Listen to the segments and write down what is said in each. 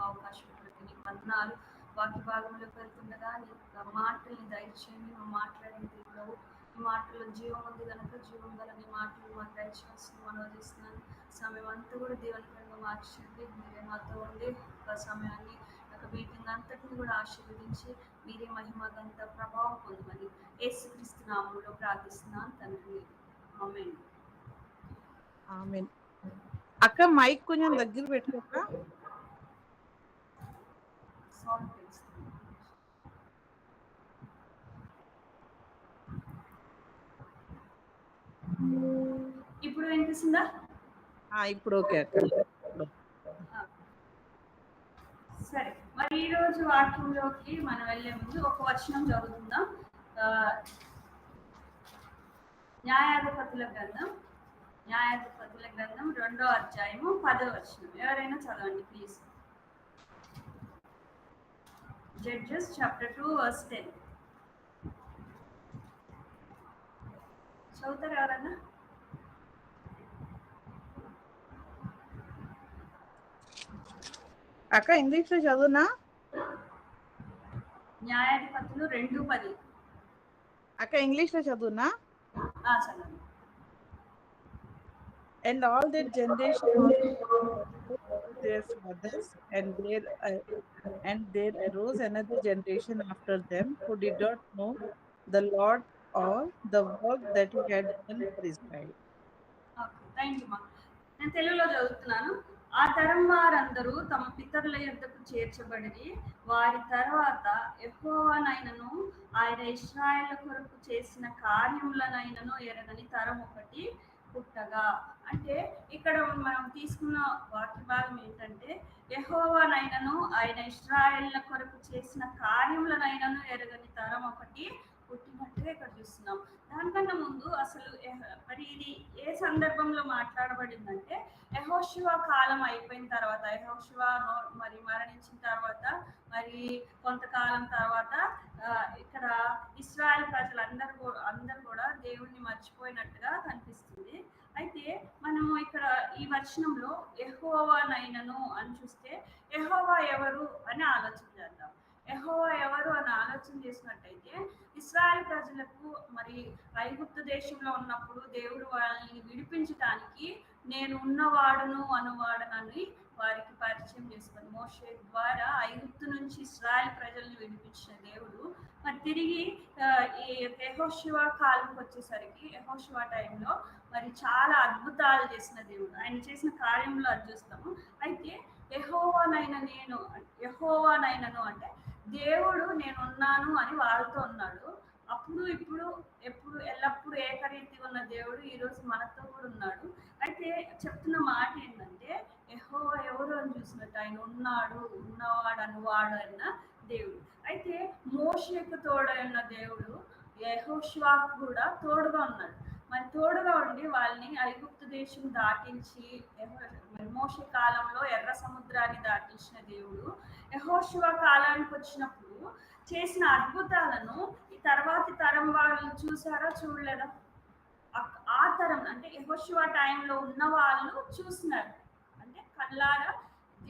అవకాశం కొరకు నీకు వందనాలు. వాక్య భాగంలోకి వెళ్తుండగా నీ మాటల్ని దయచేయండి. నువ్వు మాట్లాడే దేవుడవు. ఈ మాటల్లో జీవం ఉంది కనుక జీవం గల నీ మాటలు మాకు దయచేసి మనవి చేస్తున్నాను. సమయం అంతా కూడా దేవునికరంగా మార్చండి. మీరే మాతో ఉండి ఒక సమయాన్ని ఒక మీటింగ్ అంతటిని కూడా ఆశీర్వదించి మీరే మహిమగంత ప్రభావం పొందమని యేసుక్రీస్తు నామములో ప్రార్థిస్తున్నాను తండ్రి. ఆమేన్. ఆమేన్. అక్క మైక్ కొంచెం దగ్గర పెట్టుకోక. సౌండ్ పెంచుతున్నాను. ఇప్పుడు వినిపిస్తుందా? ఇప్పుడు ఓకే అక్క. సరే, మరి ఈ రోజు వాక్యంలోకి మనం వెళ్ళే ముందు ఒక వచనం చదువుకుందాం. న్యాయాధిపతుల గ్రంథం 2వ అధ్యాయము 10వ వచనం. ఎవరైనా చదవండి ప్లీజ్. Judges chapter 2 verse 10. చదువుతారు ఎవరన్నా? అక్క ఇంగ్లీష్ లో చదువునా? న్యాయాధిపతులు 2:10. అక్క ఇంగ్లీష్ లో చదువునా? చదవండి. And all their generation their fathers, and there arose another generation after them who did not know the Lord or the work that he had done for Israel. Okay, thank you మా. నేను తెలుగులో చదువుతున్నాను. ఆ తరం వారందరూ తమ పితరుల యొద్దకు చేర్చబడి వారి తర్వాత యెహోవానైనను ఆయన ఇశ్రాయేలు కొరకు చేసిన కార్యములనైనను ఎరగని తరం ఒకటి పుట్టగా. అంటే ఇక్కడ మనం తీసుకున్న వాక్య భాగం ఏంటంటే యెహోవానైనను ఆయన ఇశ్రాయేలు కొరకు చేసిన కార్యములనైనను ఎరగని తరం ఒకటి పుట్టినట్టుగా ఇక్కడ చూస్తున్నాం. దానికన్నా ముందు అసలు మరి ఇది ఏ సందర్భంలో మాట్లాడబడిందంటే యెహోషువ కాలం అయిపోయిన తర్వాత, యెహోషువ మరి మరణించిన తర్వాత, మరి కొంతకాలం తర్వాత ఇక్కడ ఇశ్రాయేల్ ప్రజలందరూ కూడా దేవుణ్ణి మర్చిపోయినట్టుగా కనిపిస్తుంది. అయితే మనము ఇక్కడ ఈ వచనంలో యెహోవానైనను అని చూస్తే యెహోవా ఎవరు అని ఆలోచన చేద్దాం. యెహోవా ఎవరు అని ఆలోచన చేసినట్టయితే ఇశ్రాయేల్ ప్రజలకు మరి ఐగుప్తు దేశంలో ఉన్నప్పుడు దేవుడు వాళ్ళని విడిపించడానికి నేను ఉన్నవాడును అనువాడనని వారికి పరిచయం చేసుకుని మోషే ద్వారా ఐగుప్తు నుంచి ఇశ్రాయేల్ ప్రజల్ని విడిపించిన దేవుడు మరి తిరిగి ఈ యెహోషువ కాలంకి వచ్చేసరికి యెహోషువ టైంలో మరి చాలా అద్భుతాలు చేసిన దేవుడు. ఆయన చేసిన కార్యంలో అది చూస్తాము. అయితే యెహోవానైనను అంటే దేవుడు నేనున్నాను అని వాళ్ళతో ఉన్నాడు. అప్పుడు ఇప్పుడు ఎప్పుడు ఎల్లప్పుడూ ఏకరీతిగా ఉన్న దేవుడు ఈరోజు మనతో కూడా ఉన్నాడు. అయితే చెప్తున్న మాట ఏంటంటే యెహోవా ఎవరు అని చూసినట్టు ఆయన ఉన్నాడు, ఉన్నవాడు అనువాడు అన్న దేవుడు. అయితే మోషేకు తోడైన దేవుడు యెహోషువకు కూడా తోడుగా ఉన్నాడు. మరి తోడుగా ఉండి వాళ్ళని ఐగుప్తు దేశం దాటించి మోషే కాలంలో ఎర్ర సముద్రాన్ని దాటించిన దేవుడు యెహోషువ కాలానికి వచ్చినప్పుడు చేసిన అద్భుతాలను ఈ తర్వాతి తరం వాళ్ళు చూసారా చూడలేదా? ఆ తరం అంటే యెహోషువ టైంలో ఉన్న వాళ్ళు చూసినారు. అంటే కళ్ళారా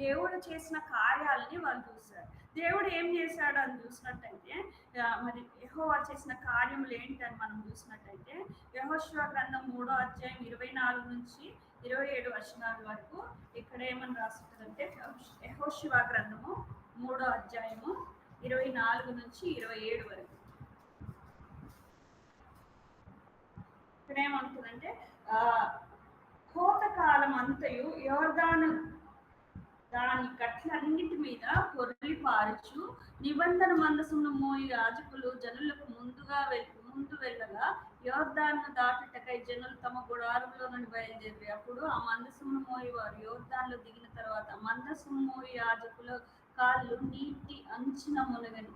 దేవుడు చేసిన కార్యాలని వాళ్ళు చూస్తారు. దేవుడు ఏం చేశాడు అని చూసినట్టయితే మరి యెహోవా చేసిన కార్యములు ఏంటని మనం చూసినట్టయితే యెహోషువ గ్రంథం 3వ అధ్యాయం 24 నుంచి 27 వచనాల వరకు ఇక్కడ ఏమని రాస్తుందంటే యెహోషువ గ్రంథము 3వ అధ్యాయము 24 నుంచి 27 వరకు ఇక్కడ ఏమంటుందంటే కోతకాలం అంతయు యోర్దాను దాని గట్లన్నిటి మీద పొర్లి పారుచు నిబంధన మందసమును మోయి యాజకులు జనులకు ముందు వెళ్ళగా యోర్దాను దాటుటకై జనులు తమ గుడారంలో నుండి బయలుదేరి అప్పుడు ఆ మందసమును మోయి వారు యోర్దాన్లో దిగిన తర్వాత మందసము మోయి యాజకుల కాళ్ళు నీటి అంచున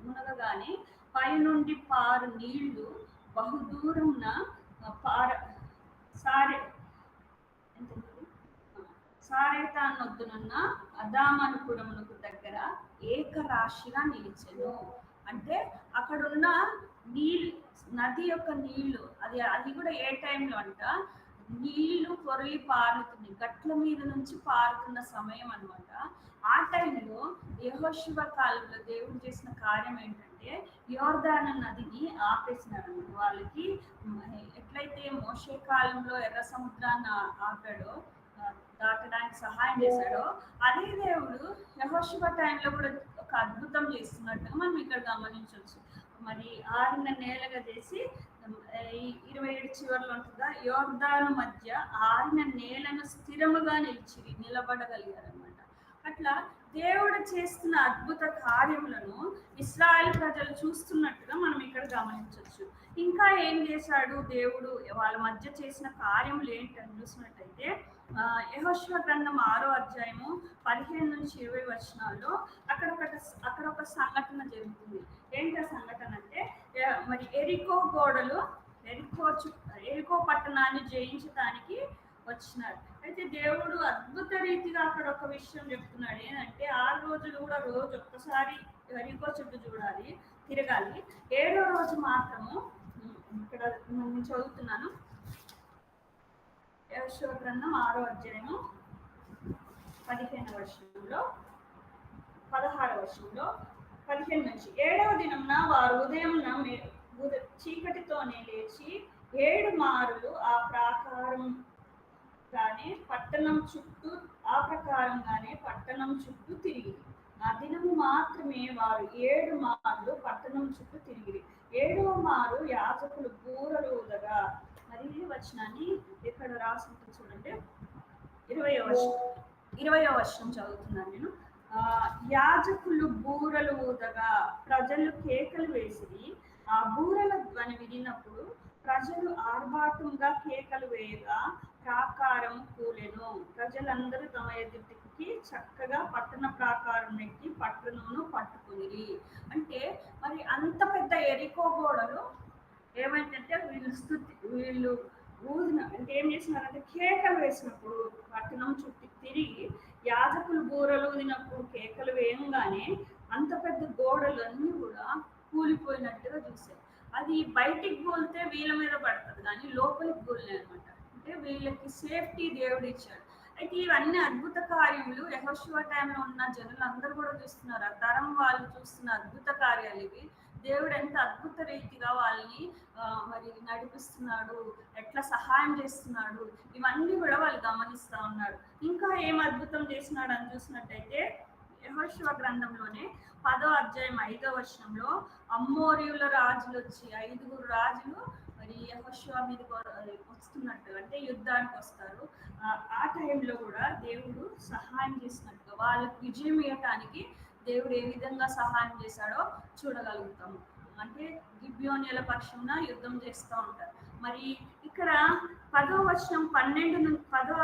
మునగగానే పైనుండి పారు నీళ్లు బహుదూరమున సారేతానొద్దునున్న అదామనుపురమునకు దగ్గర ఏకరాశిగా నిలిచెను. అంటే అక్కడున్న నది యొక్క నీళ్లు అది కూడా ఏ టైంలో అంట నీళ్లు పొరలి పారుతుంది, గట్ల మీద నుంచి పారుతున్న సమయం అనమాట. ఆ టైంలో యెహోషువ కాలంలో దేవుడు చేసిన కార్యం ఏంటంటే యోర్దాను నదిని ఆపేసినారు వాళ్ళకి. ఎట్లయితే మోషే కాలంలో ఎర్ర సముద్రాన్ని ఆపాడో, దాటడానికి సహాయం చేశాడో, అదే దేవుడు యెహోషువ టైంలో కూడా ఒక అద్భుతం చేస్తున్నట్టుగా మనం ఇక్కడ గమనించవచ్చు. మరి ఆరిన నేలగా చేసి ఈ 27 చివర్లో ఉంటుందా, యోర్దాను మధ్య ఆరిన నేలను స్థిరముగా నిలబడగలిగారు అనమాట. అట్లా దేవుడు చేస్తున్న అద్భుత కార్యములను ఇశ్రాయేల్ ప్రజలు చూస్తున్నట్టుగా మనం ఇక్కడ గమనించవచ్చు. ఇంకా ఏం చేశాడు దేవుడు వాళ్ళ మధ్య చేసిన కార్యములు ఏంటని చూసినట్టయితే యెహోషువ గ్రంథం 6వ అధ్యాయము 15-20 వచనాల్లో అక్కడ ఒక సంఘటన జరుగుతుంది. ఏంటి ఆ సంఘటన అంటే, మరి ఎరికో పట్టణాన్ని జయించడానికి వచ్చినారు. అయితే దేవుడు అద్భుత రీతిగా అక్కడ ఒక విషయం చెప్తున్నాడు. ఏంటంటే 6 రోజులు కూడా రోజు ఒక్కసారి ఎరికో చుట్టూ తిరగాలి. 7వ రోజు మాత్రము ఇక్కడ నేను చదువుతున్నాను. యెహోషువ గ్రంథం 6వ అధ్యాయము 15వ వచనంలో 16వ వచనంలో 15 నుంచి 7వ దినంన వారు ఉదయంన చీకటితోనే లేచి 7 మారులు ఆ ప్రకారంగానే పట్టణం చుట్టూ తిరిగి. ఆ దినము మాత్రమే వారు 7 మార్లు పట్టణం చుట్టూ తిరిగిరి. 7వ మారు యాజకులు బూరలు ఊదగా, మరి ఈ వచనాన్ని ఇక్కడ రాసి ఉంటుంది చూడండి, 20వ వచనం చదువుతున్నాను నేను. యాజకులు బూరలు ఊదగా ప్రజలు కేకలు వేసిరి. ఆ బూరల ధ్వని వినినప్పుడు ప్రజలు ఆర్భాటంగా కేకలు వేయగా ప్రాకారం కూలెను. ప్రజలందరూ తమ ఎదుటికి చక్కగా పట్టణ ప్రాకారం నెట్టి పట్టణమును పట్టుకుని. అంటే మరి అంత పెద్ద ఎరికో గోడలు ఏమైందంటే వీళ్ళు ఊదిన అంటే ఏం చేసినారంటే కేకలు వేసినప్పుడు పట్టణం చుట్టూ తిరిగి యాజకులు బూరలు ఊదినప్పుడు కేకలు వేయంగానే అంత పెద్ద గోడలు అన్నీ కూడా కూలిపోయినట్టుగా చూసారు. అది బయటికి కూలితే వీళ్ళ మీద పడుతుంది కానీ లోపలికి కూలినాయి అనమాట. అంటే వీళ్ళకి సేఫ్టీ దేవుడు ఇచ్చాడు. అయితే ఇవన్నీ అద్భుత కార్యములు యెహోషువ టైంలో ఉన్న జనులు అందరూ కూడా చూస్తున్నారు. ఆ తరం వాళ్ళు చూస్తున్న అద్భుత కార్యాలు ఇవి. దేవుడు ఎంత అద్భుత రీతిగా వాళ్ళని మరి నడిపిస్తున్నాడు, ఎట్లా సహాయం చేస్తున్నాడు, ఇవన్నీ కూడా వాళ్ళు గమనిస్తూ ఉన్నారు. ఇంకా ఏం అద్భుతం చేస్తున్నాడు అని చూసినట్టయితే యెహోషువ గ్రంథంలోనే 10వ అధ్యాయం 5వ వచనంలో అమ్మోరీయుల రాజులు వచ్చి 5 రాజులు మరి యెహోషువ మీద వస్తున్నట్టు, అంటే యుద్ధానికి వస్తారు. ఆ టైంలో కూడా దేవుడు సహాయం చేసినట్టుగా వాళ్ళకి విజయం ఇవ్వటానికి దేవుడు ఏ విధంగా సహాయం చేశాడో చూడగలుగుతాము. అంటే గిబియోనీయుల పక్షంన యుద్ధం చేస్తూ ఉంటారు. మరి ఇక్కడ 10వ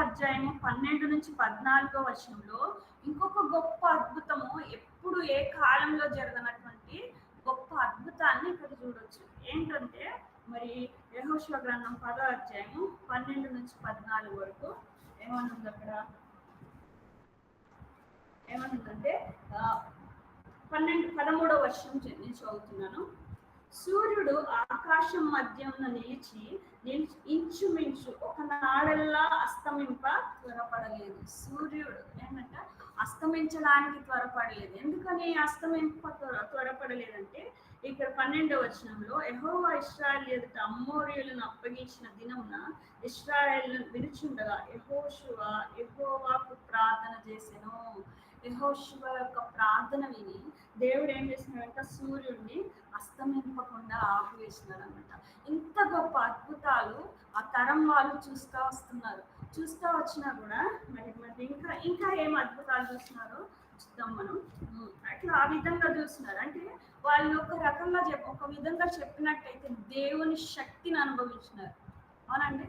అధ్యాయము 12 నుంచి 14వ వచనంలో ఇంకొక గొప్ప అద్భుతము, ఎప్పుడు ఏ కాలంలో జరగనటువంటి గొప్ప అద్భుతాన్ని ఇక్కడ చూడొచ్చు. ఏంటంటే మరి యెహోషువ గ్రంథం 10వ అధ్యాయము 12 నుంచి 14 వరకు ఏమనుంది అక్కడ, ఏమనుందంటే 13వ వచనం నేను చదువుతున్నాను. సూర్యుడు ఆకాశం మధ్యమున నిలిచి ఇంచుమించు ఒక నాడల్లా అస్తమింప త్వరపడలేదు. సూర్యుడు ఏంటంటే అస్తమించడానికి త్వరపడలేదు. ఎందుకని త్వరపడలేదంటే ఇక్కడ 12వ వచనంలో యెహోవా ఇశ్రాయేలు ఎదుట అమ్మోరీయులను అప్పగించిన దినమున ఇశ్రాయేలు వినుచుండగా యెహోవాకు ప్రార్థన చేసెను. యెహోషువ యొక్క ప్రార్థన విని దేవుడు ఏం చేసినాడంటే సూర్యుడిని అస్తమింపకుండా ఆపివేసినాడు అనమాట. ఇంత గొప్ప అద్భుతాలు ఆ తరం వాళ్ళు చూస్తూ వచ్చినా కూడా మరి ఇంకా ఏం అద్భుతాలు చూస్తున్నారో చూద్దాం మనం. అట్లా ఆ విధంగా చూస్తున్నారు. అంటే వాళ్ళు ఒక విధంగా చెప్పినట్టయితే దేవుని శక్తిని అనుభవించినారు. అవునండి,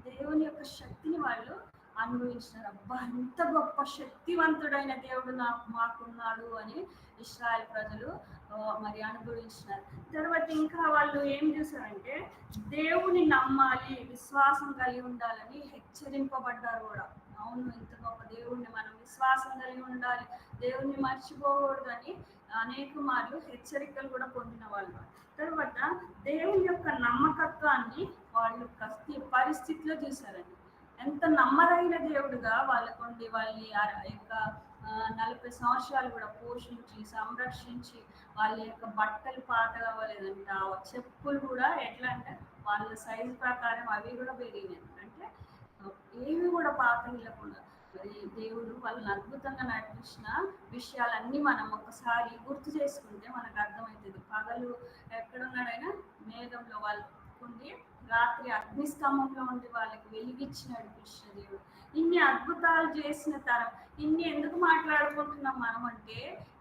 దేవుని యొక్క శక్తిని వాళ్ళు అనుభవించినారు. అబ్బా, ఎంత గొప్ప శక్తివంతుడైన దేవుడు మాకున్నాడు అని ఇశ్రాయేల్ ప్రజలు మరి అనుభవించినారు. తర్వాత ఇంకా వాళ్ళు ఏం చూసారంటే దేవుని నమ్మాలి, విశ్వాసం కలిగి ఉండాలని హెచ్చరింపబడ్డారు కూడా. అవును, ఇంత గొప్ప దేవుడిని మనం విశ్వాసం కలిగి ఉండాలి, దేవుణ్ణి మర్చిపోకూడదని అనేక మార్లు హెచ్చరికలు కూడా పొందిన వాళ్ళు. తర్వాత దేవుని యొక్క నమ్మకత్వాన్ని వాళ్ళు ప్రతి పరిస్థితిలో చూసారండి. ఎంత నమ్మదగిన దేవుడుగా వాళ్ళ యొక్క 40 సంవత్సరాలు కూడా పోషించి సంరక్షించి వాళ్ళ యొక్క బట్టలు పాత కావలేదంట, చెప్పులు కూడా ఎట్లా అంటే వాళ్ళ సైజు ప్రకారం అవి కూడా పెరిగినాయి. అంటే ఏవి కూడా పాత ఇవ్వకుండా మరి దేవుడు వాళ్ళని అద్భుతంగా నడిపించిన విషయాలన్నీ మనం ఒకసారి గుర్తు చేసుకుంటే మనకు అర్థమవుతుంది. పగలు ఎక్కడున్నాడైనా మేఘంలో వాళ్ళు ఉండి, రాత్రి అగ్నిస్తంభంలో ఉండి వాళ్ళకి వెలిగించి నడిపించిన దేవుడు. ఇన్ని అద్భుతాలు చేసిన తరం ఇన్ని ఎందుకు మాట్లాడుకుంటున్నాం మనం అంటే,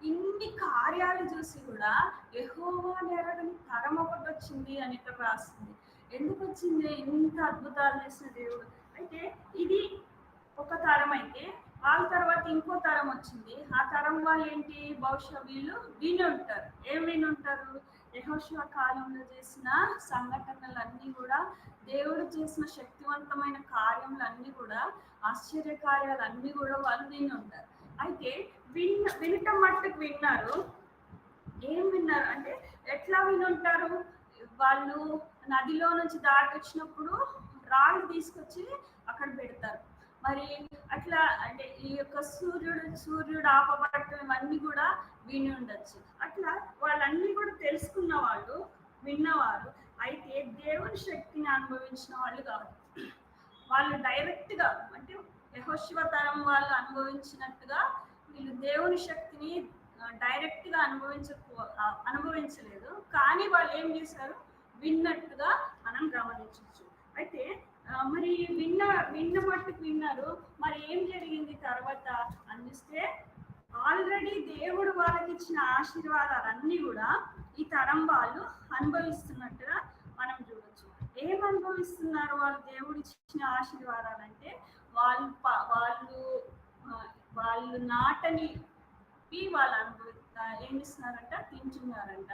ఇన్ని కార్యాలు చూసి కూడా యెహోవా ఎరగని తరం ఒకటి వచ్చింది అని ఇక్కడ రాస్తుంది. ఎందుకు వచ్చింది ఇంత అద్భుతాలు చేసిన దేవుడు? అయితే ఇది ఒక తరం అయితే వాళ్ళ తర్వాత ఇంకో తరం వచ్చింది. ఆ తరం వాళ్ళు ఏంటి, బహుశా వీళ్ళు విని ఉంటారు. ఏం విని ఉంటారు? యెహోషువ కాలంలో చేసిన సంఘటనలన్నీ కూడా, దేవుడు చేసిన శక్తివంతమైన కార్యములన్నీ కూడా, ఆశ్చర్య కార్యాలన్నీ కూడా వాళ్ళు విని ఉంటారు. అయితే వినటం మట్టుకు విన్నారు. ఏం విన్నారు అంటే ఎట్లా వినుంటారు? వాళ్ళు నదిలో నుంచి దాటి వచ్చినప్పుడు రాళ్ళు తీసుకొచ్చి అక్కడ పెడతారు. మరి అట్లా అంటే ఈ యొక్క సూర్యుడు ఆపబడటం ఇవన్నీ కూడా విని ఉండొచ్చు. అట్లా వాళ్ళన్నీ కూడా తెలుసుకున్న వాళ్ళు, విన్నవారు. అయితే దేవుని శక్తిని అనుభవించిన వాళ్ళు కాదు. వాళ్ళు డైరెక్ట్ గా అంటే యెహోషువ తరం వాళ్ళు అనుభవించినట్టుగా వీళ్ళు దేవుని శక్తిని డైరెక్ట్ గా అనుభవించలేదు. కానీ వాళ్ళు ఏం చేశారు? విన్నట్టుగా మనం గమనించవచ్చు. అయితే మరి విన్న మట్టుకు విన్నారు. మరి ఏం జరిగింది తర్వాత అందిస్తే, ఆల్రెడీ దేవుడు వాళ్ళకి ఇచ్చిన ఆశీర్వాదాలన్నీ కూడా ఈ తరం వాళ్ళు అనుభవిస్తున్నట్టుగా మనం చూడొచ్చు. ఏం అనుభవిస్తున్నారు వాళ్ళు దేవుడు ఇచ్చిన ఆశీర్వాదాలంటే, వాళ్ళు నాటని వాళ్ళు ఏం ఇస్తున్నారంట? తింటున్నారంట.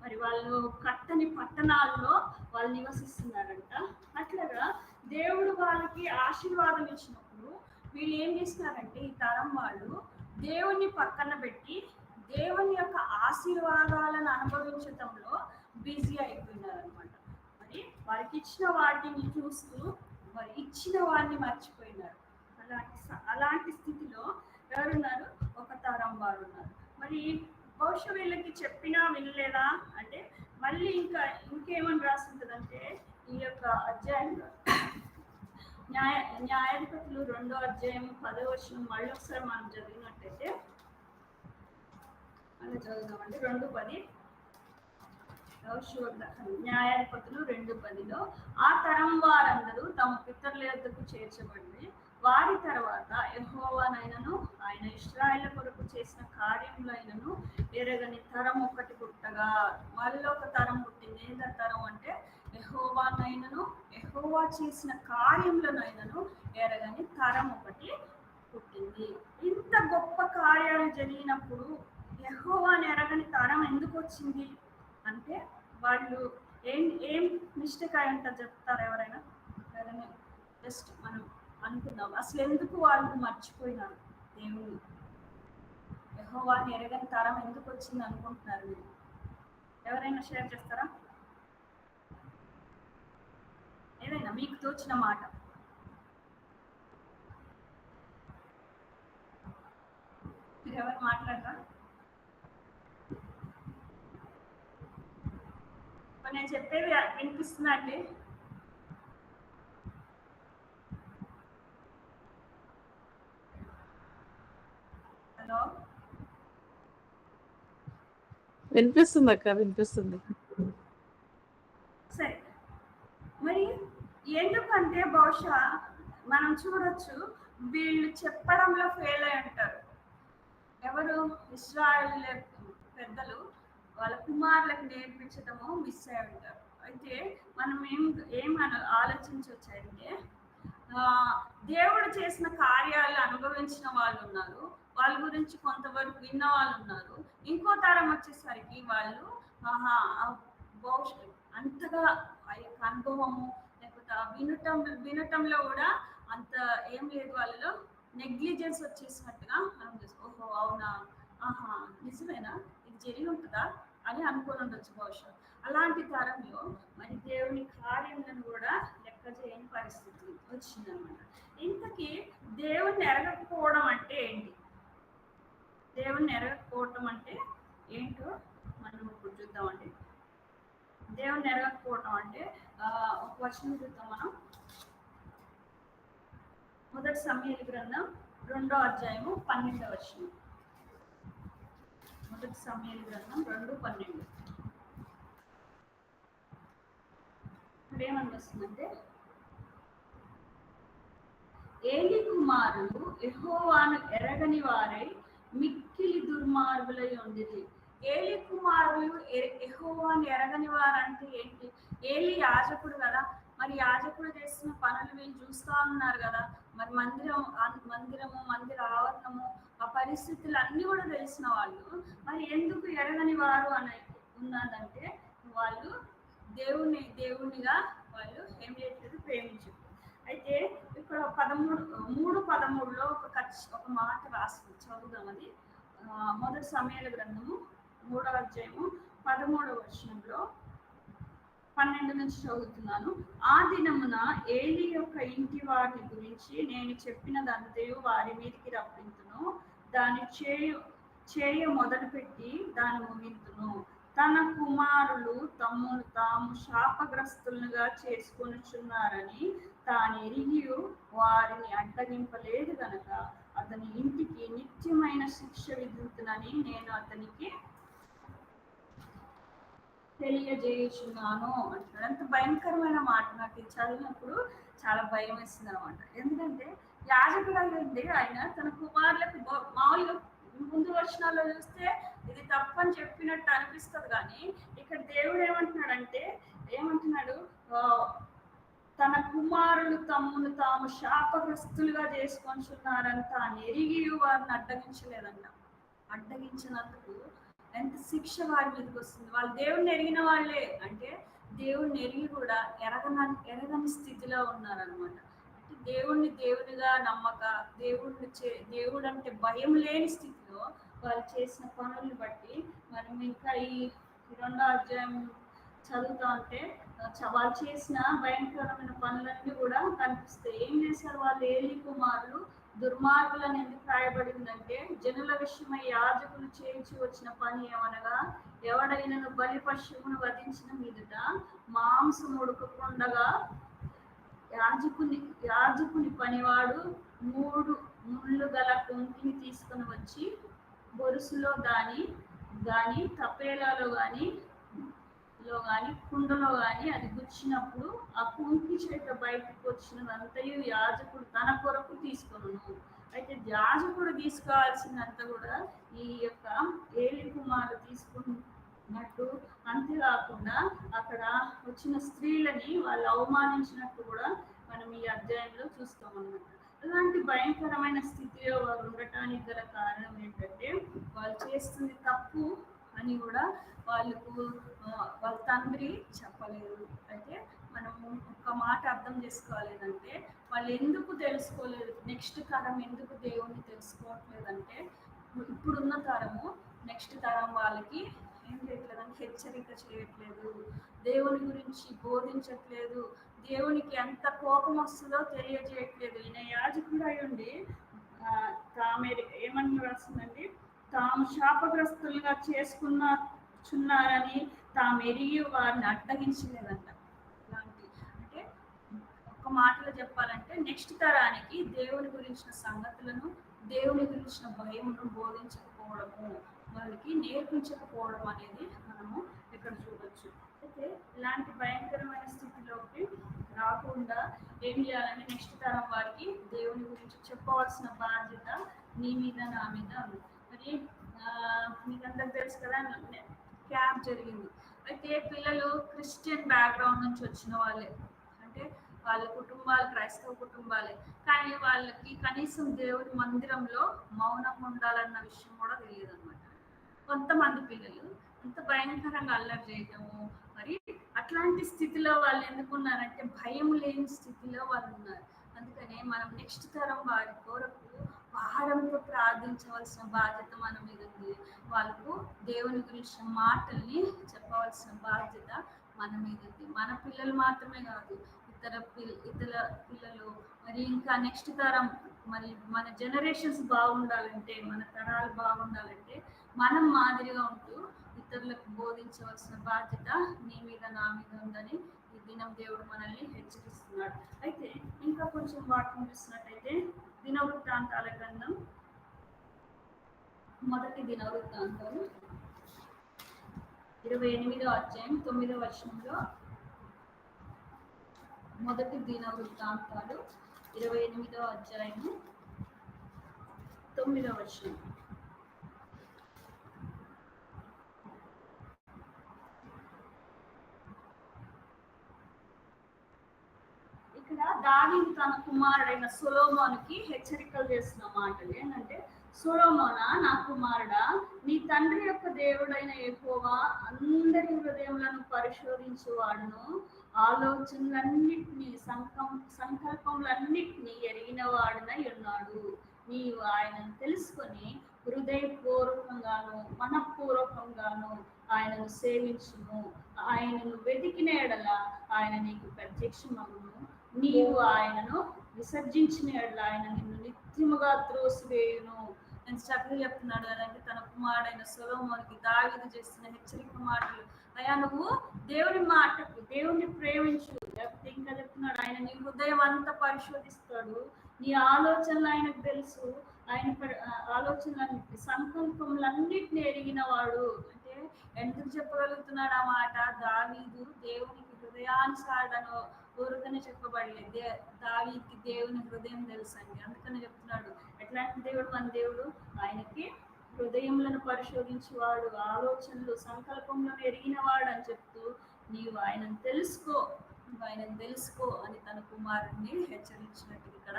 మరి వాళ్ళు కట్టని పట్టణాల్లో వాళ్ళు నివసిస్తున్నారంట. అట్లాగా దేవుడు వాళ్ళకి ఆశీర్వాదం ఇచ్చినప్పుడు వీళ్ళు ఏం చేస్తున్నారంటే, ఈ తరం వాళ్ళు దేవుణ్ణి పక్కన పెట్టి దేవుని యొక్క ఆశీర్వాదాలను అనుభవించటంలో బిజీ అయిపోయినారు అనమాట. మరి వారికి ఇచ్చిన వాటిని చూస్తూ మరి ఇచ్చిన వారిని మర్చిపోయినారు. అలాంటి స్థితిలో ఎవరున్నారు? ఒక తరం వారు ఉన్నారు. మరి బహుశా వీళ్ళకి చెప్పినా వినలేదా అంటే, మళ్ళీ ఇంకేమని రాస్తుంటదంటే, ఈ యొక్క అధ్యాయంలో న్యాయాధిపతులు 2వ అధ్యాయం 10వ వచనం మళ్ళీ ఒకసారి మనం చదివినట్టయితే, అలా చదువుదామండి. 2:10 న్యాయాధిపతులు 2:10లో, ఆ తరం వారందరూ తమ పితరుల యొద్దకు చేర్చబడి, వారి తర్వాత యెహోవానైనను ఆయన ఇశ్రాయేలు కొరకు చేసిన కార్యములైనను ఎరగని తరం ఒకటి పుట్టగా, వాళ్ళలో ఒక తరం పుట్టింది. ఏంటో తరం అంటే, యెహోవానైనను యెహోవా చేసిన కార్యములనైనను ఎరగని తరం ఒకటి పుట్టింది. ఇంత గొప్ప కార్యాలు జరిగినప్పుడు యెహోవాని ఎరగని తరం ఎందుకు వచ్చింది అంటే, వాళ్ళు ఏం మిస్టేక్ అయి ఉంటారు చెప్తారు ఎవరైనా? జస్ట్ మనం అనుకుందాం, అసలు ఎందుకు వాళ్ళు మర్చిపోయినారు దేవుని? యెహోవాని ఎరగని తరం ఎందుకు వచ్చింది అనుకుంటున్నారు మీరు? ఎవరైనా షేర్ చేస్తారా? ఏదైనా మీకు తోచిన మాట. మీరు ఎవరు మాట్లాడరా? నేను చెప్పేది వినిపిస్తుందా అండి? హలో, వినిపిస్తుంది అక్క, వినిపిస్తుంది. సరే. మరి ఎందుకంటే బహుశా మనం చూడొచ్చు, వీళ్ళు చెప్పడంలో ఫెయిల్ అయి ఉంటారు. ఎవరు? ఇశ్రాయేలు పెద్దలు వాళ్ళ కుమారులకు నేర్పించడము మిస్ అయి ఉంటారు. అయితే మనం ఏం ఆలోచించవచ్చు అంటే, దేవుడు చేసిన కార్యాలు అనుభవించిన వాళ్ళు ఉన్నారు, వాళ్ళ గురించి కొంతవరకు విన్న వాళ్ళు ఉన్నారు. ఇంకో తరం వచ్చేసరికి వాళ్ళు భవిష్యత్తు అంతగా ఆ యొక్క అనుభవము లేకపోతే వినటంలో కూడా అంత ఏం లేదు. వాళ్ళలో నెగ్లిజెన్స్ వచ్చేసినట్టుగా మనం చూస్తాం. ఓహో అవునా, ఆహా నిజమేనా, ఇది జరిగి ఉంటుందా అని అనుకోని ఉండొచ్చు బహుశా. అలాంటి తరంలో మరి దేవుని కార్యములను కూడా లెక్క చేయని పరిస్థితి వచ్చిందనమాట. ఇంతకీ దేవుణ్ణి ఎరగకపోవడం అంటే ఏంటి? దేవుణ్ణి ఎరగకపోవటం అంటే ఏంటో మనం ఇప్పుడు చూద్దామండి. దేవుణ్ణి ఎరగకపోవటం అంటే ఒక వచనం చూద్దాం మనం. మొదటి సమూయేలు గ్రంథం 2వ అధ్యాయము 12వ వచనం. మొదటి సమూయేలు గ్రంథం 2:12. ఇక్కడ ఏమని వస్తుందంటే, ఏలి కుమారులు యెహోవాను ఎరగని వారై మిక్కిలి దుర్మార్గులై ఉండిరి. ఏలి కుమారులు యెహోవాను ఎరగని వారు అంటే ఏంటి? ఏలి యాజకుడు కదా, మరి యాజకుడు చేస్తున్న పనులు వీళ్ళు చూస్తా ఉన్నారు కదా, మరి మందిర ఆవరణము ఆ పరిస్థితులు అన్ని కూడా తెలిసిన వాళ్ళు మరి ఎందుకు ఎరగని వారు అని ఉన్నదంటే, వాళ్ళు దేవునిగా వాళ్ళు ఏం చేయట్లేదు, ప్రేమించారు. అయితే ఇక్కడ 3:13లో ఒక మాట రాసి చదువుదాం. అది మొదటి సమూయేలు గ్రంథము 3వ అధ్యాయము 13వ వచనంలో 12 నుంచి చదువుతున్నాను. ఆ దినమున ఏలి యొక్క ఇంటి వారిని గురించి నేను చెప్పినదంతయు వారి మీదికి రప్పింతును, దాన్ని చేయ మొదలుపెట్టి దాన్ని ముగింతును. తన కుమారులు తమ్మును తాము శాపగ్రస్తులుగా చేసుకొనుచున్నారని తానెరిగి వారిని అడ్డగింపలేదు గనక అతని ఇంటికి నిత్యమైన శిక్ష విధింతునని నేను అతనికి తెలియజేయుచున్నాను అంటాడు. అంత భయంకరమైన మాట. నాకు ఇది చదివినప్పుడు చాలా భయం వేస్తుంది అనమాట. ఎందుకంటే యాజకుడు అయ్యండి ఆయన తన కుమారులకు మామూలుగా ముందు వచనాల్లో చూస్తే ఇది తప్పని చెప్పినట్టు అనిపిస్తుంది, కానీ ఇక్కడ దేవుడు ఏమంటున్నాడు, తన కుమారులు తమ్మును తాము శాపగ్రస్తులుగా చేసుకొనిచున్నారని తాను ఎరిగి వారిని అడ్డగించినందుకు ఎంత శిక్ష వారి మీదకి వస్తుంది. వాళ్ళు దేవుణ్ణి ఎరిగిన వాళ్ళే, అంటే దేవుణ్ణి ఎరిగి కూడా ఎరగని స్థితిలో ఉన్నారనమాట. అంటే దేవునిగా నమ్మక, దేవుడు అంటే భయం లేని స్థితిలో వాళ్ళు చేసిన పనులను బట్టి మనం ఇంకా ఈ 2వ అధ్యాయం చదువుతా ఉంటే వాళ్ళు చేసిన భయంకరమైన పనులన్నీ కూడా కనిపిస్తాయి. ఏం చేశారు వాళ్ళు? ఏలి కుమారులు దుర్మార్గులని ఎందుకు రాయబడిందంటే, జనుల విషయమై యాజకులు చేయించి వచ్చిన పని ఏమనగా, ఎవడైనను బలి పశువును వధించిన మీదట మాంసం ఉడకకుండగా యాజకుని పనివాడు 3 ముళ్ళు గల కొంకిని తీసుకుని వచ్చి బొరుసులో గాని తపేలాలో గాని కుండలో గాని అది గుచ్చినప్పుడు ఆ కుంకి చేత బయటకు వచ్చినదంతయు యాజకుడు తన కొరకు తీసుకొనును. అయితే యాజకుడు తీసుకోవాల్సిందంతా కూడా ఈ యొక్క ఏలి కుమారులు తీసుకున్నట్టు, అంతేకాకుండా అక్కడ వచ్చిన స్త్రీలని వాళ్ళు అవమానించినట్టు కూడా మనం ఈ అధ్యాయంలో చూస్తాం అన్నమాట. అలాంటి భయంకరమైన స్థితిలో వారు ఉండటానికి గల కారణం ఏంటంటే, వాళ్ళు చేస్తుంది తప్పు అని కూడా వాళ్ళ తండ్రి చెప్పలేదు. అయితే మనం ఒక మాట అర్థం చేసుకోవాలి, ఏంటంటే వాళ్ళు ఎందుకు తెలుసుకోలేదు, నెక్స్ట్ తరం ఎందుకు దేవుణ్ణి తెలుసుకోవట్లేదంటే, ఇప్పుడున్న తరము నెక్స్ట్ తరం వాళ్ళకి ఏం చేయట్లేదంటే హెచ్చరిక చేయట్లేదు, దేవుని గురించి బోధించట్లేదు, దేవునికి ఎంత కోపం వస్తుందో తెలియజేయట్లేదు. ఈయన యాజకుడు అయ్యుండి ఏమని రాస్తుందండి, తాము శాపగ్రస్తులుగా చేసుకున్నారని తాము ఎరిగి వారిని అడ్డగించలేదంట. అంటే ఒక మాటలో చెప్పాలంటే నెక్స్ట్ తరానికి దేవుని గురించిన సంగతులను, దేవుని గురించిన భయమును బోధించకపోవడము, వాళ్ళకి నేర్పించకపోవడం అనేది మనము ఇక్కడ చూడొచ్చు. అయితే ఇలాంటి భయంకరమైన స్థితిలోకి రాకుండా ఏం చేయాలంటే నెక్స్ట్ తరం వారికి దేవుని గురించి చెప్పవలసిన బాధ్యత నీ మీద నా మీద ఉంది. మరి మీకందరికి తెలుసు కదా, క్యాంప్ జరిగింది. అయితే పిల్లలు క్రిస్టియన్ బ్యాక్గ్రౌండ్ నుంచి వచ్చిన వాళ్ళే, అంటే వాళ్ళ కుటుంబాలు క్రైస్తవ కుటుంబాలే, కానీ వాళ్ళకి కనీసం దేవుని మందిరంలో మౌనంగా ఉండాలన్న విషయం కూడా తెలియదు అనమాట. కొంతమంది పిల్లలు అంత భయంకరంగా అల్లరి చేయటము, మరి అట్లాంటి స్థితిలో వాళ్ళు ఎందుకున్నారంటే భయం లేని స్థితిలో వాళ్ళు ఉన్నారు. అందుకనే మనం నెక్స్ట్ తరం వారి కొరకు భారంతో ప్రార్థించవలసిన బాధ్యత మన మీద ఉంది. వాళ్ళకు దేవుని గురించిన మాటల్ని చెప్పవలసిన బాధ్యత మన మీద ఉంది. మన పిల్లలు మాత్రమే కాదు, ఇతర పిల్లలు మరి ఇంకా నెక్స్ట్ తరం మరి మన జనరేషన్స్ బాగుండాలంటే మన తరాలు బాగుండాలంటే మనం మాదిరిగా ఉంటూ ఇతరులకు బోధించవలసిన బాధ్యత నీ మీద నా మీద ఉందని ఈ దినం దేవుడు మనల్ని హెచ్చరిస్తున్నాడు. అయితే ఇంకా కొంచెం వాక్యం చూసినట్టయితే దినవృత్తాంతాల గ్రంథం మొదటి దినవృత్తాంతాలు 28వ అధ్యాయం 9వ వచనంలో, మొదటి దినవృత్తాంతాలు 28వ అధ్యాయము 9వ వచనం. ఇక్కడ దావీదు తన కుమారుడైన సొలొమోనుకి హెచ్చరికలు చేస్తున్న మాటలు ఏంటంటే, సొలొమోనా నా కుమారుడా, నీ తండ్రి యొక్క దేవుడైన యెహోవా అందరి హృదయములను పరిశోధించువాడును, ఆలోచనలన్నిటినీ సంకల్పములన్నిటినీ ఎరిగిన వాడునై ఉన్నాడు. నీవు ఆయనను తెలుసుకొని హృదయపూర్వకంగాను మనఃపూర్వకంగాను ఆయనను సేవించుము. ఆయనను వెతికిన ఎడల ఆయన నీకు ప్రత్యక్షమగును. నీవు ఆయనను విసర్జించిన ఎడల ఆయన నిన్ను నిత్యముగా త్రోసివేయును. నేను చక్కగా చెప్తున్నాడు కదంటే తన కుమారుడైన సొలొమోనుకి దావీదు చేస్తున్న హెచ్చరిక మాటలు. అయ్యా నువ్వు దేవుని మాటకు దేవుణ్ణి ప్రేమించు, లేకపోతే ఇంకా చెప్తున్నాడు ఆయన నీ హృదయం అంతా పరిశోధిస్తాడు, నీ ఆలోచనలు ఆయనకు తెలుసు, ఆయన ఆలోచనలన్నిటి సంకల్పములన్నిటిని ఎరిగిన వాడు. అంటే ఎందుకు చెప్పగలుగుతున్నాడు ఆ మాట? దావీదు దేవునికి హృదయానుసారుడను ఊరుకనే చెప్పబడలేదు. దావీదుకి దేవుని హృదయం తెలుసండి, అందుకనే చెప్తున్నాడు. ఎట్లాంటి దేవుడు మన దేవుడు? ఆయనకి హృదయములను పరిశోధించేవాడు, ఆలోచనలు సంకల్పములను ఎరిగినవాడు అని చెప్తూ నీవు ఆయనను తెలుసుకో, నువ్వు ఆయనను తెలుసుకో అని తన కుమారుడిని హెచ్చరించినట్టు ఇక్కడ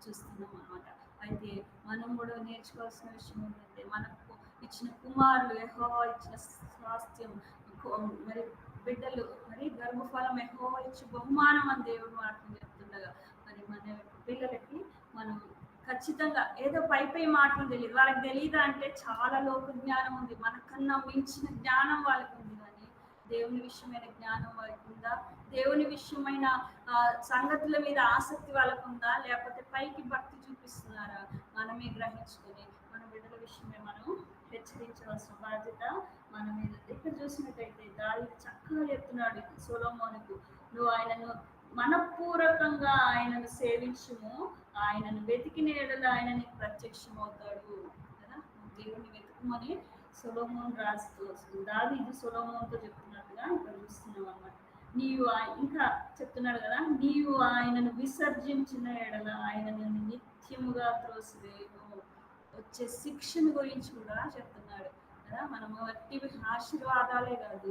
చూస్తున్నాం అనమాట. అయితే మనం కూడా నేర్చుకోవాల్సిన విషయం ఏంటంటే, మనకు ఇచ్చిన కుమారులు యెహోవా ఇచ్చిన స్వాస్థ్యం, మరి బిడ్డలు మరి గర్భఫలం యెహోవా ఇచ్చి బహుమానం అని దేవుడు మాటలు చెప్తుండగా, మరి మన పిల్లలకి మనం ఖచ్చితంగా ఏదో పై మాటలు తెలియదు, వాళ్ళకి తెలియదు అంటే చాలా లోక జ్ఞానం ఉంది, మనకన్నా మించిన జ్ఞానం వాళ్ళకి ఉంది. కానీ దేవుని విషయమైన జ్ఞానం వాళ్ళకి ఉందా? దేవుని విషయమైన సంగతుల మీద ఆసక్తి వాళ్ళకు ఉందా? లేకపోతే పైకి భక్తి చూపిస్తున్నారా? మనమే గ్రహించుకొని మన బిడ్డల విషయమే మనం హెచ్చరించవలసిన బాధ్యత మన మీద. ఇక్కడ చూసినట్టయితే దావీదు చక్కగా చెప్తున్నాడు సొలొమోనుకు, నువ్వు ఆయనను మనపూర్వకంగా ఆయనను సేవించుము, ఆయనను వెతికిన ఎడల ఆయన నీకు ప్రత్యక్షం అవుతాడు కదా. దేవుని వెతుకుమని సొలొమోను రాస్తూ దావీదు సొలొమోనుతో చెప్తున్నట్టుగా ఇక్కడ చూస్తున్నాం అన్నమాట. నీవు ఇంకా చెప్తున్నాడు కదా, నీవు ఆయనను విసర్జించిన ఎడల ఆయన నిన్ను నిత్యముగా త్రోసివేయును. వచ్చే శిక్షణ గురించి కూడా చెప్తున్నాడు కదా. మనము వట్టి ఆశీర్వాదాలే కాదు,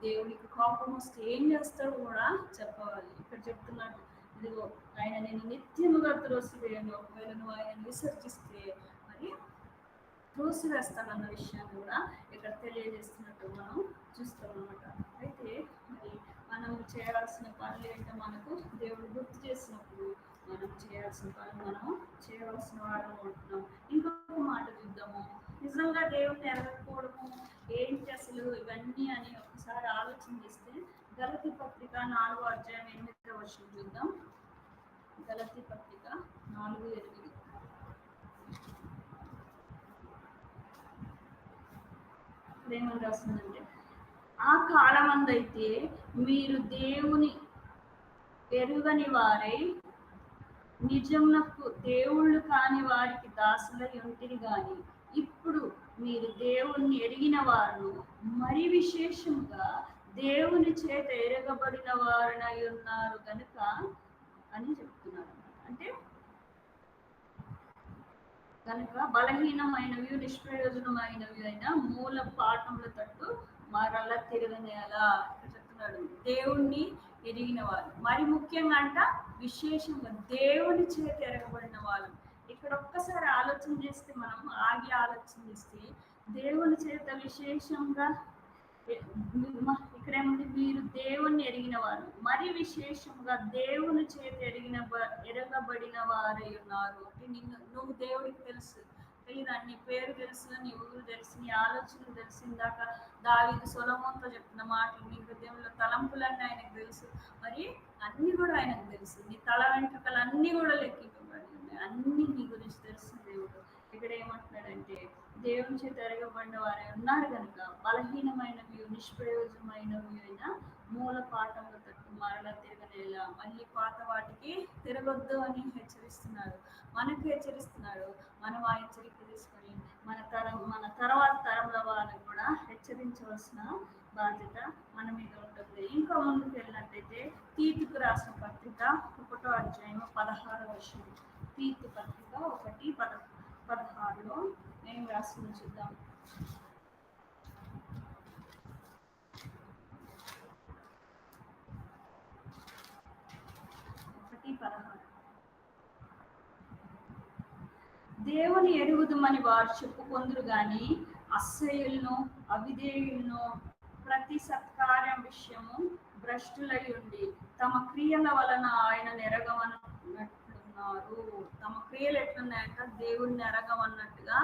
దేవునికి కోపం వస్తే ఏం చేస్తాడో కూడా చెప్పవాలి. ఇక్కడ చెప్తున్నాడు, ఇదిగో ఆయన నేను నిత్యముగా త్రోసివేయను, ఒకవేళ నువ్వు ఆయన విసర్జిస్తే మరి త్రోసివేస్తానన్న విషయాన్ని కూడా ఇక్కడ తెలియజేస్తున్నట్టు మనం చూస్తాం అన్నమాట. అయితే మరి మనం చేయాల్సిన పనులు ఏంటో మనకు దేవుడు గుర్తు చేసినప్పుడు మనం చేయాల్సిన పనులు మనం చేయవలసిన వాడు ఉంటున్నాం. ఇంకొక మాట చూద్దాము, నిజంగా దేవుడిని ఎరగకపోవడము ఏంటి అసలు ఇవన్నీ అని ఒకసారి ఆలోచన చేస్తే గలతీ పత్రిక 4వ అధ్యాయం 8వ వచనం చూద్దాం. గలతీ పత్రిక 4:8 ఏమని రాస్తుందంటే, ఆ కాలమందైతే మీరు దేవుని ఎరుగని వారై నిజమునకు దేవుళ్ళు కాని వారికి దాసులై ఉంటిరి గాని, ఇప్పుడు మీరు దేవుణ్ణి ఎరిగిన వారు మరి విశేషంగా దేవుని చేత ఎరగబడిన వారనై ఉన్నారు కనుక అని చెప్తున్నారు. అంటే కనుక బలహీనమైనవి నిష్ప్రయోజనమైనవి అయిన మూల పాఠముల తట్టు మరల తిరగనేలా చెప్తున్నాడు. దేవుణ్ణి ఎరిగిన వాళ్ళు, మరి ముఖ్యంగా అంట విశేషంగా దేవుని చేత ఎరగబడిన వాళ్ళు. ఇక్కడ ఒక్కసారి ఆలోచన చేస్తే, మనం ఆగి ఆలోచన చేస్తే దేవుని చేత విశేషంగా ఇక్కడ ఏముంది? మీరు దేవుణ్ణి ఎరిగిన వారు మరి విశేషంగా దేవుని చేత ఎరగబడిన వారై ఉన్నారు. అంటే నువ్వు దేవుడికి తెలుసు, తెలీదా? నీ పేరు తెలుసు, నీ ఊరు తెలుసు, నీ ఆలోచనలు తెలుసు. ఇందాక దావీదు సొలొమోనుతో చెప్పిన మాటలు, నీ హృదయంలో తలంపులన్నీ ఆయనకు తెలుసు. మరి అన్నీ కూడా ఆయనకు తెలుసు. నీ తల వెంట్రుకలు అన్నీ కూడా లెక్కింపబడి ఉన్నాయి. అన్నీ నీ గురించి తెలుసు దేవుడు. ఇక్కడ ఏమంటున్నాడంటే, దేవుని చేత ఎరగబడిన వారే ఉన్నారు కనుక బలహీనమైనవి నిష్ప్రయోజనమైనవి అయిన మూల పాఠంలో తట్టు మరలా తిరగనేలా, మళ్ళీ పాత వాటికి తిరగొద్దు అని హెచ్చరిస్తున్నాడు. మనకు హెచ్చరిస్తున్నాడు. మనం ఆ హెచ్చరిక తీసుకొని మన తర్వాత తరంలో వాళ్ళని కూడా హెచ్చరించవలసిన బాధ్యత మన మీద ఉంటుంది. ఇంకా ముందుకు వెళ్ళినట్టయితే తీతుకు రాసిన పత్రిక 1వ అధ్యాయం 16వ వచనం. తీతు పత్రిక 1:16లో ఏం రాసిందో చూద్దాం. 1:16 దేవుని ఎరుగుదుమని వారు చెప్పుకొందురు గాని అసహ్యులను అవిధేయులను ప్రతి సత్కార్యం విషయము భ్రష్టులై ఉండి తమ క్రియల వలన ఆయన నెరగవన్నట్లున్నారు. తమ క్రియలు ఎట్లున్నాయంట? దేవుణ్ణి ఎరగవన్నట్టుగా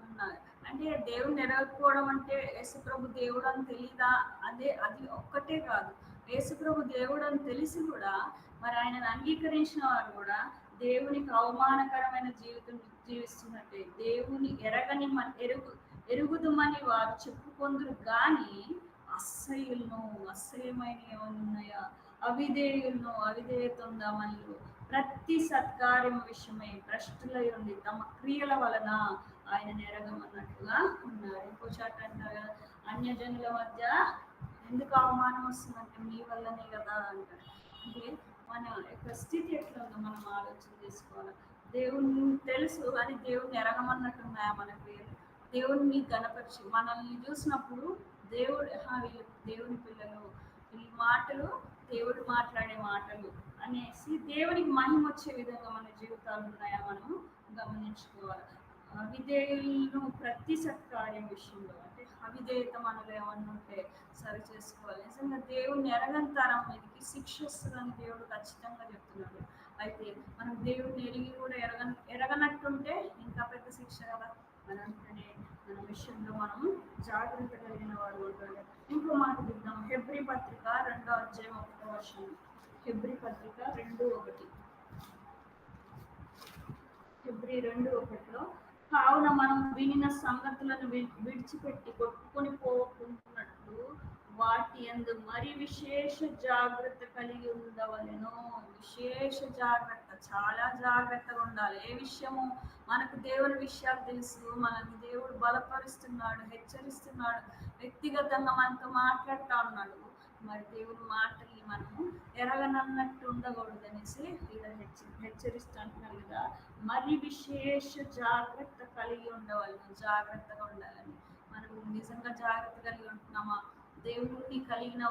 ఉన్నారు. అంటే దేవుణ్ణి ఎరగకపోవడం అంటే యేసుప్రభు దేవుడు అని తెలీదా? అది ఒక్కటే కాదు. యేసుప్రభు దేవుడు అని తెలిసి కూడా మరి ఆయనను అంగీకరించిన వారు కూడా దేవునికి అవమానకరమైన జీవితం జీవిస్తున్నట్టే. దేవుని ఎరుగుదుమని వారు చెప్పుకొందురు గాని అసహ్యులను, అసహ్యమైన ఏమన్నాయా, అవిధేయులను, అవిధేయత ఉందా మనలో, ప్రతి సత్కార్యం విషయమై భ్రష్టులై ఉండి తమ క్రియల వలన ఆయన ఎరగమన్నట్టుగా ఉన్నారు. ఇంకో చాట అంటారు కదా, అన్యజనుల మధ్య ఎందుకు అవమానం వస్తుందంటే మీ వల్లనే కదా అంటారు. అంటే మన యొక్క స్థితి ఎట్లా ఉందో మనం ఆలోచన చేసుకోవాలి. దేవుని తెలుసు కానీ దేవుణ్ణి ఎరగమన్నట్టు ఉన్నాయా మన క్రియలు? దేవుణ్ణి గణపరిచి మనల్ని చూసినప్పుడు దేవుడు వీళ్ళు దేవుని పిల్లలు, ఈ మాటలు దేవుడు మాట్లాడే మాటలు అనేసి దేవునికి మహిమ వచ్చే విధంగా మన జీవితాలు ఉన్నాయా మనము గమనించుకోవాలి. అవిధేయులను ప్రతి సత్కార్యం విషయంలో, అంటే అవిధేయత మనలో ఏమన్నా ఉంటే సరి చేసుకోవాలి. నిజంగా దేవుణ్ణి ఎరగని తరం మీదకి శిక్ష వస్తుందని దేవుడు ఖచ్చితంగా చెప్తున్నాడు. అయితే మనం దేవుడిని ఎరిగి కూడా ఎరగనట్టుంటే ఇంకా పెద్ద శిక్ష కదా. మన విషయంలో మనం జాగ్రత్త కలిగిన వాడు ఉంటాడు. ఇంకో మాట చూద్దాం. హెబ్రీ పత్రిక 2వ అధ్యాయం 1వ వచనం. హెబ్రీ పత్రిక 2:1. హెబ్రీ 2:1లో, కావున మనం వినిన సంగతులను విడిచిపెట్టి కొట్టుకొని పోకుంటున్నట్లు వాటి యందు మరి విశేష జాగ్రత్త కలిగి ఉండవలెను. విశేష జాగ్రత్త, చాలా జాగ్రత్తగా ఉండాలి. ఏ విషయము మనకు దేవుని విషయాలు తెలుసు, మనకు దేవుడు బలపరుస్తున్నాడు, హెచ్చరిస్తున్నాడు, వ్యక్తిగతంగా మనతో మాట్లాడుతూ ఉన్నాడు. మరి దేవుని మాటల్ని మనము ఎరగనన్నట్టు ఉండకూడదు అనేసి ఇలా హెచ్చరిస్తూ అంటున్నారు కదా. మరి విశేష జాగ్రత్త కలిగి ఉండవాలని, జాగ్రత్తగా ఉండాలని. మనం నిజంగా జాగ్రత్త కలిగి ఉంటున్నామా? దేవుణ్ణి కలిగిన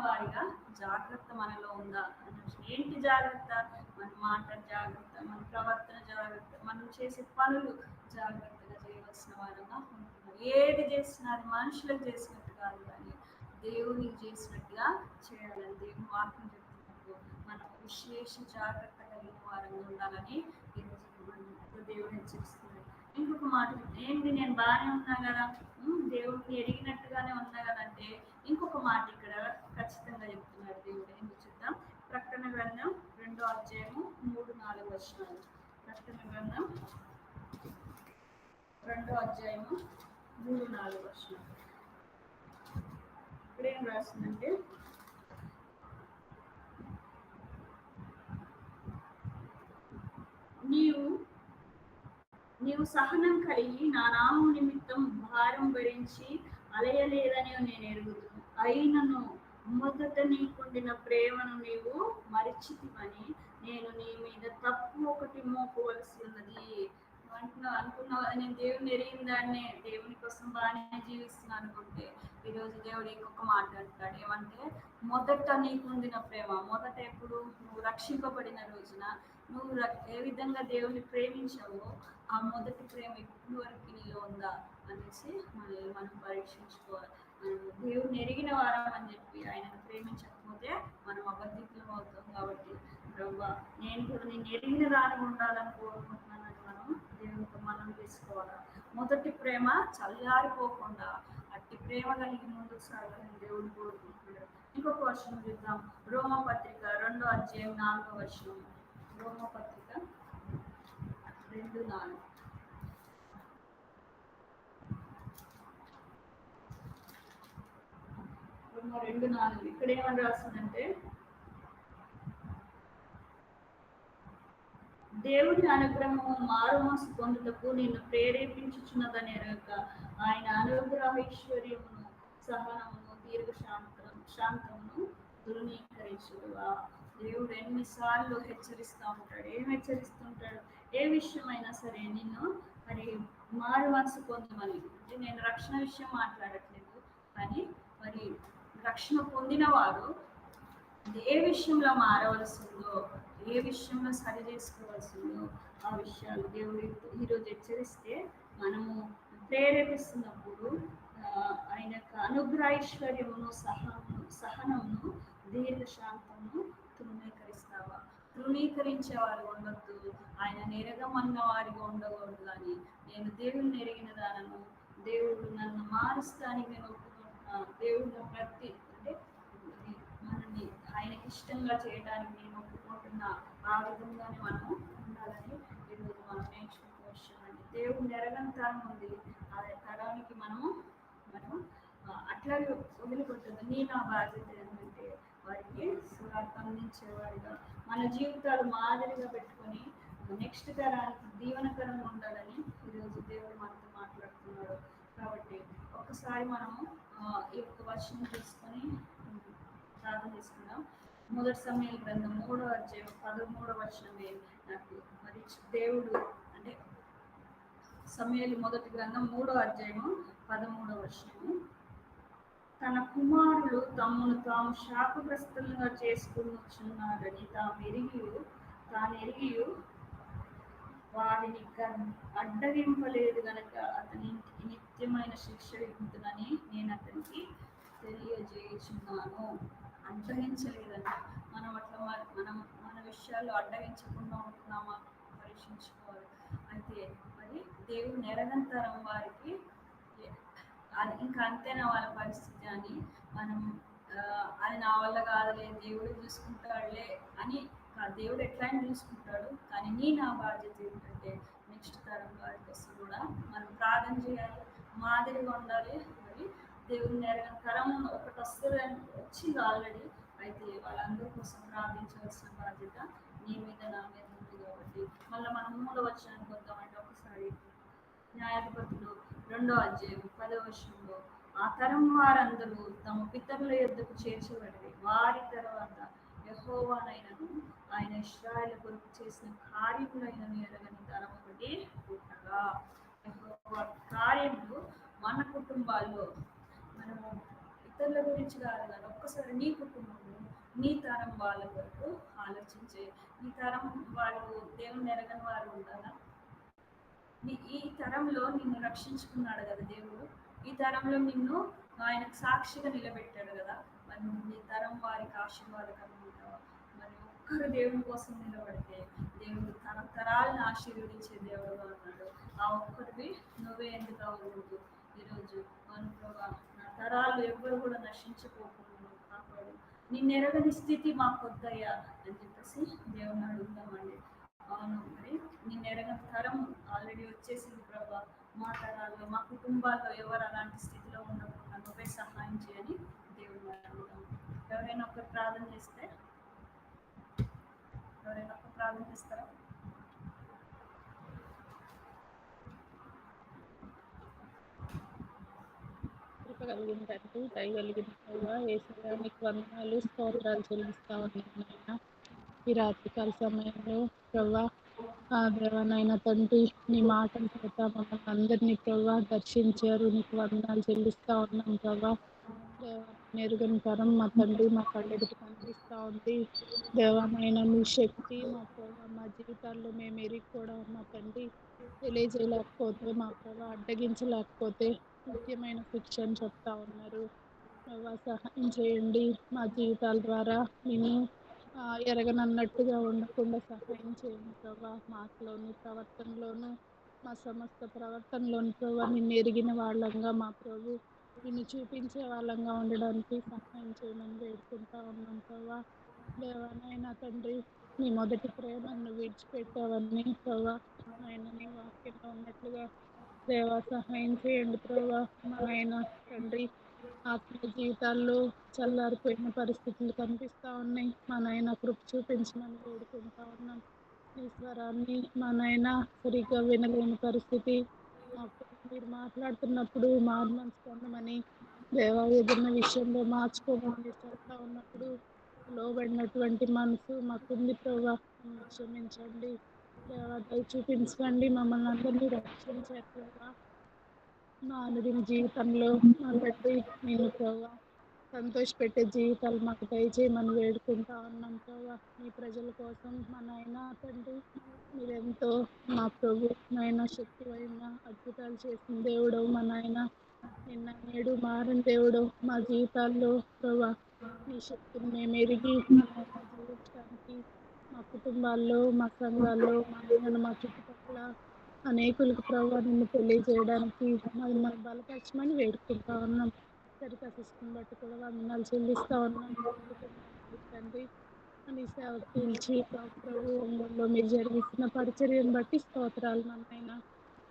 వారిగా జాగ్రత్త మనలో ఉందా? ఏంటి జాగ్రత్త? మన మాట జాగ్రత్త, మన ప్రవర్తన జాగ్రత్త, మనం చేసే పనులు జాగ్రత్తగా చేయవలసిన వారంగా ఉంటున్నాం. ఏది చేసినా అది మనుషులకు చేసినట్టు కాదు, కానీ దేవునికి చేసినట్టుగా చేయాలని దేవుని వాక్యం చెప్తున్నప్పుడు మనం విశేష జాగ్రత్త కలిగిన వారంగా ఉండాలని ఈరోజు దేవుడు హెచ్చరిస్తున్నాడు. ఇంకొక మాట, ఏంటి నేను బాగానే ఉన్నా కదా, దేవుడిని ఎరిగినట్టుగానే ఉన్నా కదా అంటే ఇంకొక మాట ఇక్కడ ఖచ్చితంగా చెప్తున్నాడు దేవుడు. ఎందుకు చూద్దాం. ప్రకటన గ్రంథం 2వ అధ్యాయము 3-4 వచనాలు. ప్రకటన గ్రంథం 2వ అధ్యాయము 3-4 వచనాలు. ఇక్కడ ఏం రాస్తుందంటే, నీవు సహనం కలిగి నా నామం నిమిత్తం భారం భరించి అలయలేదని నేను ఎరుగుదును. అయినను మొదట నీకుండిన ప్రేమను నీవు మరిచితివని నేను నీ మీద తప్పు ఒకటి మోపవలసి ఉన్నది. అనుకున్నావు కదా, నేను దేవుని ఎరిగిన దాన్నే, దేవుని కోసం బాగానే జీవిస్తున్నాను అనుకుంటే ఈరోజు దేవుడు ఇంకొక మాట అంటాడు. ఏమంటే, మొదట నీకుండిన ప్రేమ. మొదట ఎప్పుడు? నువ్వు రక్షింపబడిన రోజున నువ్వు ఏ విధంగా దేవుని ప్రేమించావో ఆ మొదటి ప్రేమ ఇప్పుడు వరకు నీలో ఉందా అనేసి మనం పరీక్షించుకోవాలి. దేవుని ఎరిగిన వారం అని చెప్పి ఆయనను ప్రేమించకపోతే మనం అబద్ధికులం అవుతాం. కాబట్టి ప్రభువా, నేను కూడా నేను ఎరిగిన దాని ఉండాలని కోరుకుంటున్నానని మనం దేవునితో మనం తీసుకోవాలి. మొదటి ప్రేమ చల్లారిపోకుండా అట్టి ప్రేమ కలిగి ముందుకు సాగాలని దేవుడు కోరుకుంటున్నాడు. ఇంకొక వర్షం చూద్దాం. రోమపత్రిక 2 అధ్యాయం 4 వ వచనం. రోమపత్రిక 2:4. రోమ 2:4 ఇక్కడ ఏమని రాస్తుందంటే, దేవుని అనుగ్రహము మారు మనసు పొందుటకు నిన్ను ప్రేరేపించుచున్నదని ఎరగక ఆయన అనుగ్రహైశ్వర్యమును సహనమును శాంతమును ధృవీకరించుడువా. దేవుడు ఎన్నిసార్లు హెచ్చరిస్తూ ఉంటాడు. ఏం హెచ్చరిస్తుంటాడు? ఏ విషయమైనా సరే నిన్ను మరి మారు మనసు పొందమని. అంటే నేను రక్షణ విషయం మాట్లాడట్లేదు, కానీ మరి రక్షణ పొందిన వారు ఏ విషయంలో మారవలసిందో, ఏ విషయంలో సరి చేసుకోవాల్సిందో ఆ విషయాలు దేవుడు ఈరోజు హెచ్చరిస్తే మనము ప్రేరేపిస్తున్నప్పుడు ఆయన యొక్క అనుగ్రహైశ్వర్యమును సహనమును దీర్ఘశాంతమును తృణీకరిస్తావా? తృణీకరించే వారు ఉండొద్దు. ఆయన నెరగమన్న వారిగా ఉండకూడదు. కానీ నేను దేవుడిని ఎరిగిన దానను, దేవుడు నన్ను మారుస్తానికి నేను ఒప్పుకుంటున్నాను. దేవుడు ప్రతి అంటే మనల్ని ఆయనకి ఇష్టంగా చేయడానికి నేను ఒప్పుకుంటున్నా. ఆ విధంగానే మనం ఉండాలని ఈరోజు మనం నేర్చుకునే విషయం అండి. దేవుడు నెరగని తరం ఉంది. ఆ తరానికి మనం అట్లాగే వదిలిపెట్టదు. నా బాధ్యత ఏంటంటే వారికి సువార్త అందించేవాడిగా మన జీవితాలు మాదిరిగా పెట్టుకొని నెక్స్ట్ తరానికి దీవెనకరంగా ఉండాలని ఈరోజు దేవుడు మనతో మాట్లాడుతున్నాడు. కాబట్టి ఒకసారి మనము ఈ యొక్క వర్షం తీసుకొని ప్రార్థన చేసుకుందాం. మొదటి సమయాల గ్రంథం 3 అధ్యాయం 13 వచనమే నాకు మరి దేవుడు అంటే సమయాలు మొదటి గ్రంథం 3 అధ్యాయం 13 వచనము. తన కుమారులు తమను తాము శాపగ్రస్తులుగా చేసుకున్నారని తాను ఎరిగి వారిని అడ్డగింపలేదు గనక అతని నిత్యమైన శిక్ష విధించునని నేను అతనికి తెలియజేయుచున్నాను. అడ్డగించలేదంట. మనం అట్లా మనం మన విషయాల్లో అడ్డగించకుండా ఉంటున్నామా పరీక్షించుకోవాలి. అయితే మరి దేవుడు నెరగంతరం వారికి అది ఇంకా అంతేనా వాళ్ళ పరిస్థితి అని మనం అది నా వల్ల కాదులే దేవుడు చూసుకుంటాడులే అని దేవుడు ఎట్లయినా చూసుకుంటాడు. కానీ నా బాధ్యత ఏంటంటే నెక్స్ట్ తరం వారి కోసం కూడా మనం ప్రార్థన చేయాలి, మాదిరిగా ఉండాలి. మరి దేవుడు నెరగని తరం ఒకటి వస్తుంది వచ్చింది ఆల్రెడీ. అయితే వాళ్ళందరి కోసం ప్రార్థించవలసిన బాధ్యత నీ మీద నా మీద ఉంది. కాబట్టి మళ్ళీ మనం 3వ వచనానికి వద్దామంటే ఒకసారి న్యాయాధిపతులు 2 అధ్యాయం 10 వచనంలో ఆ తరం వారందరూ తమ పితరుల యొద్దకు చేర్చబడి వారి తర్వాత యెహోవానైనను ఆయన ఇశ్రాయేలు కొరకు చేసిన కార్యములైనను ఎరగని తరం ఒకటి పుట్టగా. యెహోవా కార్యములు మన కుటుంబాల్లో మనము ఇతరుల గురించి కాదు, కానీ ఒక్కసారి నీ కుటుంబంలో నీ తరం వాళ్ళ కొరకు ఆలోచించే. ఈ తరం వాళ్ళు దేవుని ఎరగని వారు ఉండాలా? ఈ తరంలో నిన్ను రక్షించుకున్నాడు కదా దేవుడు. ఈ తరంలో నిన్ను ఆయనకు సాక్షిగా నిలబెట్టాడు కదా. మరి నీ తరం వారికి ఆశీర్వాదకరంగా ఉంటావా? మరి ఒక్కరు దేవుని కోసం నిలబడితే దేవుడు తరతరాలను ఆశీర్వదించే దేవుడుగా ఉన్నాడు. ఆ ఒక్కరివి నువ్వే ఎందుకు అవ్వకూడదు? ఈరోజు ప్రభా నా తరాలు ఎవ్వరు కూడా నశించిపోకుండా కాపాడు. నిన్నెరగని స్థితి మాకు వద్దయ్యా అని చెప్పేసి దేవుని అడుగుతామండి. అవును, మరి నిన్నెరగని తరం ఆల్రెడీ వచ్చేసింది ప్రభా. మా తరాల్లో మా కుటుంబాల్లో ఎవరు అలాంటి స్థితిలో ఉండకుండా నువ్వే సహాయం చేయని దేవుని అడుగుతాం. ఎవరైనా ఒకరు ప్రార్థన చేస్తారా? కృప కలిగిన తండ్రి, దయ కలిగిన ప్రభా, యేసయ్యా నీకు వందనాలు స్తోత్రాలు చెల్లిస్తా ఉన్నాను నాయన. ఈ రాత్రికాల సమయంలో ప్రభా దేవనైనా తండ్రి నీ మాటల చేత మమ్మల్ని అందరినీ ప్రభా దర్శించారు. నీకు వందనాలు చెల్లిస్తా ఉన్నాం ప్రభా. మెరుగని తరం మా తండ్రి మా కళ్ళెదుటి కనిపిస్తూ ఉంది. దేవనైనా మీ శక్తి మా ప్రభా మా జీవితాల్లో మేము ఎరిగి కూడా మా తండ్రి తెలియజేయలేకపోతే, మా ప్రభా అడ్డగించలేకపోతే నిత్యమైన శిక్ష అని చెప్తా ఉన్నారు. ప్రభా సహాయం చేయండి. మా జీవితాల ద్వారా మేము ఎరగనన్నట్టుగా ఉండకుండా సహాయం చేయండి ప్రభా. మాటలోను ప్రవర్తనలోను మా సమస్త ప్రవర్తనలోని ప్రభు నిన్ను ఎరిగిన వాళ్ళంగా మా ప్రభు నిన్ను చూపించే వాళ్ళంగా ఉండడానికి సహాయం చేయమని వేడుకుంటా ఉన్నాం ప్రభా. దేవానైనా తండ్రి, నీ మొదటి ప్రేమను విడిచిపెట్టావని ప్రభా, ఆయన నీ వాక్యంలో ఉన్నట్లుగా దేవా సహాయం చేయండి ప్రభా. మా నాయన తండ్రి, ఆత్మీయ జీవితాల్లో చల్లారిపోయిన పరిస్థితులు కనిపిస్తా ఉన్నాయి. మా నాయన కృప చూపించమని వేడుకుంటా ఉన్నాం. నీ స్వరాన్ని మా నాయన సరిగ్గా వినలేని పరిస్థితి, మాకు మీరు మాట్లాడుతున్నప్పుడు మారు మనసు పొందమని, దేవా ఏదైనా విషయంలో మార్చుకోమని మీరు చెప్తా ఉన్నప్పుడు లోబడినటువంటి మనసు మాకుంది ప్రభా. మమ్మల్ని క్షమించండి దేవా, దయ చూపించండి, మమ్మల్ని అందరినీ రక్షించారు ప్రభా. మా అనుదిన జీవితంలో మా తండ్రి నేను ప్రభా సంతోషపెట్టే జీవితాలు మాకు దయచేయమని వేడుకుంటా ఉన్నాం ప్రభా. మీ ప్రజల కోసం మా నాయన తండ్రి, మీరెంతో మా ప్రభు నాయన శక్తివైన అద్భుతాలు చేసిన దేవుడు మా నాయన. నిన్న నేడు మారిన దేవుడు మా జీవితాల్లో ప్రభా. నీ శక్తిని మేము ఎరిగి మా నాయన జీవించడానికి మా కుటుంబాల్లో, మా సంఘాల్లో, మా నాయన మా చుట్టుపక్కల అనేకులకు ప్రభావ నిన్ను తెలియజేయడానికి మమ్మల్ని బలపరచమని వేడుకుంటా ఉన్నాం. సరిగ్గా సిస్టమ్ బట్టి కూడా వందనాలు చెల్లిస్తా ఉన్నాం. మా కుటుంబాన్ని తండ్రి అని సేవకు పిలిచి ప్రభు ఒంగోలులో మీరు జరిగిస్తున్న పరిచర్యను బట్టి స్తోత్రాలు నాయన.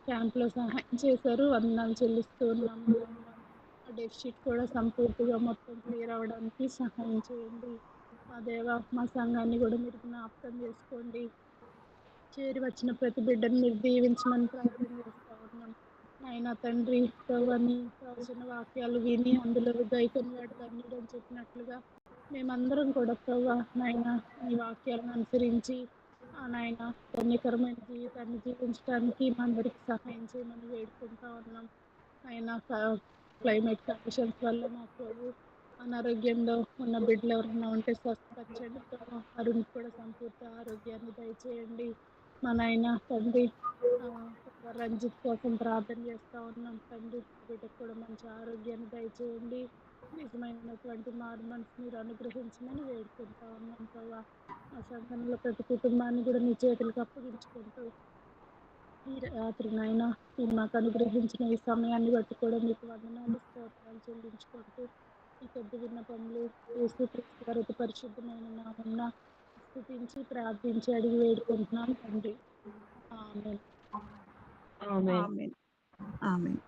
క్యాంప్లో సహాయం చేశారు, వందనాలు చెల్లిస్తూ ఉన్నాం నాయన. ఆ డెఫ్ షీట్ కూడా సంపూర్తిగా మొత్తం క్లియర్ అవ్వడానికి సహాయం చేయండి. మా దేవ, మా సంఘాన్ని కూడా మీరు జ్ఞాపకం చేసుకోండి. చేరి వచ్చిన ప్రతి బిడ్డను మీరు దీవించమని ప్రార్థన చేస్తా ఉన్నాం నాయన తండ్రి. ప్రభాని ప్రవచన వాక్యాలు విని అందులో గైకొని వాడు ధన్యుడు అని చెప్పినట్లుగా మేమందరం కూడా ప్రభా నాయన మీ వాక్యాలను అనుసరించి ఆ నాయన ధన్యకరమైన జీవితాన్ని జీవించడానికి మా అందరికి సహాయం చేయమని వేడుకుంటా ఉన్నాం. ఆయన క్లైమేట్ కండిషన్స్ వల్ల మా ప్రభు అనారోగ్యంలో ఉన్న బిడ్డలు ఎవరైనా ఉంటే స్వస్థపరచండి ప్రభా. అరుణ్ కూడా సంపూర్తి ఆరోగ్యాన్ని దయచేయండి మా నాయన తండ్రి. ఆ, రంజిత్ కోసం ప్రార్థన చేస్తా ఉన్నాం తండ్రి. బిడ్డకు కూడా మంచి ఆరోగ్యాన్ని దయచేయండి. నిజమైనటువంటి మారు మనసు మీరు అనుగ్రహించమని వేడుకుంటా ఉన్నాం ప్రభా. మా సంఘంలో ప్రతి కుటుంబాన్ని కూడా మీ చేతులకు అప్పగించుకుంటూ ఈ రాత్రి నాయన మీరు మాకు అనుగ్రహించిన ఈ సమయాన్ని బట్టి కూడా మీకు వందనాలు స్తోత్రాలు చెల్లించుకుంటూ ఈ కొద్ది విన్నపములు యేసుక్రీస్తు వారి అతి పరిశుద్ధమైన నామమున స్తుతించి ప్రార్థించి అడిగి వేడుకుంటున్నాను తండ్రి. ఆమేన్. Amen. ఆమెన్. ఆమెన్.